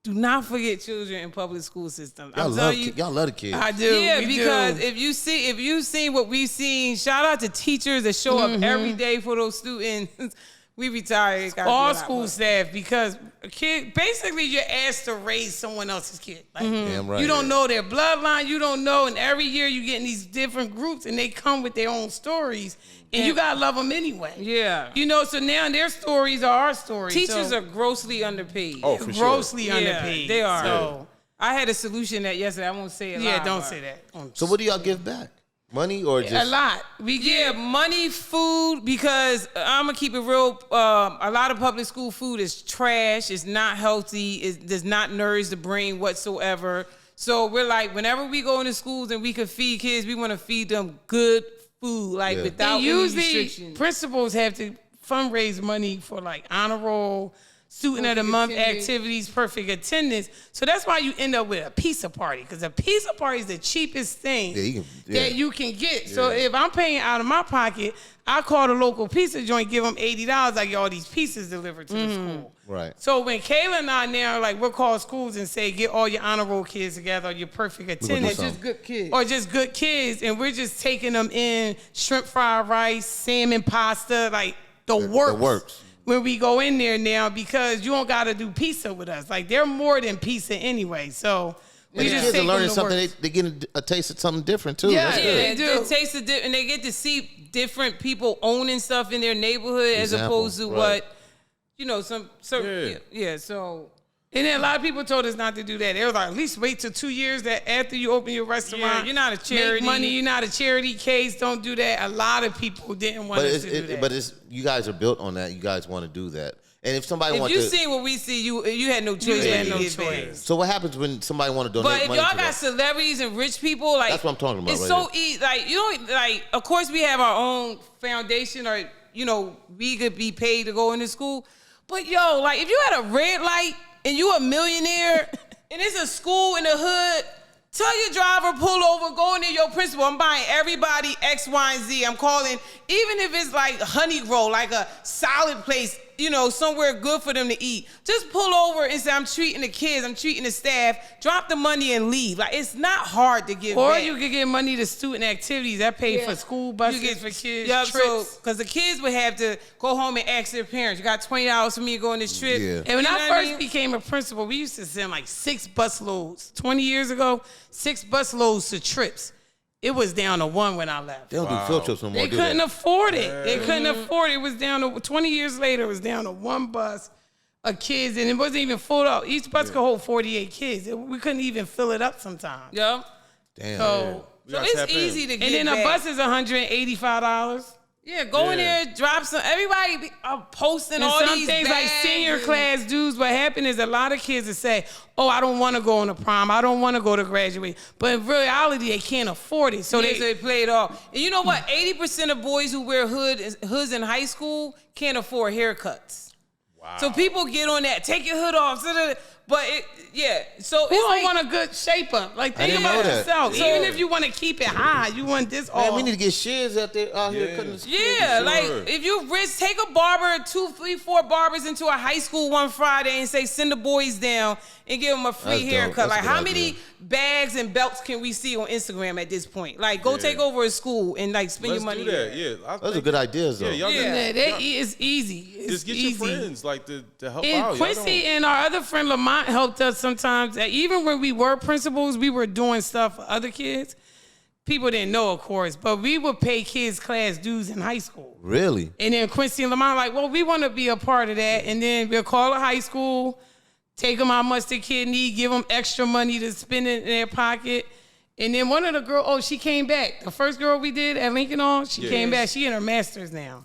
do not forget children in public school systems. Y'all love the kids. I do. Yeah, because if you've seen what we've seen, shout out to teachers that show up every day for those students. We retired. All school staff, because a kid, basically you're asked to raise someone else's kid. Like, Damn right. You don't know their bloodline. You don't know. And every year you get in these different groups and they come with their own stories. And you got to love them anyway. Yeah. You know, so now their stories are our stories. Teachers are grossly underpaid. Oh, for sure. Grossly underpaid. They are. So I had a solution that yesterday. I won't say it. Yeah, don't say that. So what do y'all give back? Money or just? A lot. We give money, food, because I'm going to keep it real. A lot of public school food is trash. It's not healthy. It does not nourish the brain whatsoever. So we're like, whenever we go into schools and we can feed kids, we want to feed them good food, without any restrictions. Principals have to fundraise money for like honor roll, student of the month activities, perfect attendance. So that's why you end up with a pizza party, because a pizza party is the cheapest thing that you can get. Yeah. So if I'm paying out of my pocket, I call the local pizza joint, give them $80. I get all these pizzas delivered to the school. Right. So when Kayla and I now, we'll call schools and say, get all your honor roll kids together, or your perfect attendance. Just good kids. Or just good kids. And we're just taking them in shrimp fried rice, salmon pasta, the works. When we go in there now, because you don't got to do pizza with us. They're more than pizza anyway. So we just kids are learning something. They get a taste of something different too. Yeah, they do. Taste of and they get to see different people owning stuff in their neighborhood as opposed to what, some certain. Yeah. So. And then a lot of people told us not to do that. They were like, at least wait till 2 years that after you open your restaurant. Yeah, you're not a charity. Make money. You're not a charity case. Don't do that. A lot of people didn't want us to do that. But you guys are built on that. You guys want to do that. And if somebody wants to... If you see what we see, you had no choice. You had no choice. So what happens when somebody want to donate money? But if y'all got celebrities and rich people, that's what I'm talking about. It's so easy. Of course we have our own foundation, or, we could be paid to go into school. But if you had a red light, and you a millionaire, and it's a school in the hood, tell your driver, pull over, go in there, your principal, I'm buying everybody X, Y, and Z. I'm calling, even if it's honey roll, a solid place, somewhere good for them to eat. Just pull over and say, I'm treating the kids, I'm treating the staff, drop the money and leave. It's not hard to give back. Or you could give money to student activities. That paid for school buses for kids, trips. Because the kids would have to go home and ask their parents, you got $20 for me to go on this trip? Yeah. And when I first became a principal, we used to send 6 bus loads. 20 years ago, 6 bus loads to trips. It was down to 1 when I left. They don't do field trips no more. They couldn't afford it. They couldn't afford it. It was down to 20 years later. It was down to 1 bus of kids, and it wasn't even full up. Each bus could hold 48 kids. We couldn't even fill it up sometimes. Yep. Damn. So it's easy to get. And then a bus is $185. Yeah, go in there, drop some. Everybody be posting all these things bags. Senior class dudes. What happened is a lot of kids that say, "Oh, I don't want to go on the prom. I don't want to go to graduate." But in reality, they can't afford it, so they play it off. And you know what? 80% of boys who wear hoods in high school can't afford haircuts. Wow. So people get on that. Take your hood off. But so who don't want a good shape up? Think about yourself. Yeah. Even if you want to keep it high, you want this all. Man, we need to get shears out there here cutting the skin. Yeah, if you rich, take a barber, 2, 3, 4 barbers into a high school one Friday and say send the boys down and give them a free haircut. How many bags and belts can we see on Instagram at this point? Go take over a school and spend your money. Let's do that. Yeah, those are good ideas though. It's easy. Just get your friends to help out. Quincy and our other friend Lamont helped us sometimes. Even when we were principals, we were doing stuff for other kids. People didn't know, of course, but we would pay kids class dues in high school. Really? And then Quincy and Lamont we want to be a part of that. And then we'll call a high school, take them how much the kid need, give them extra money to spend in their pocket. And then one of the girls, she came back. The first girl we did at Lincoln she came back. She in her master's now.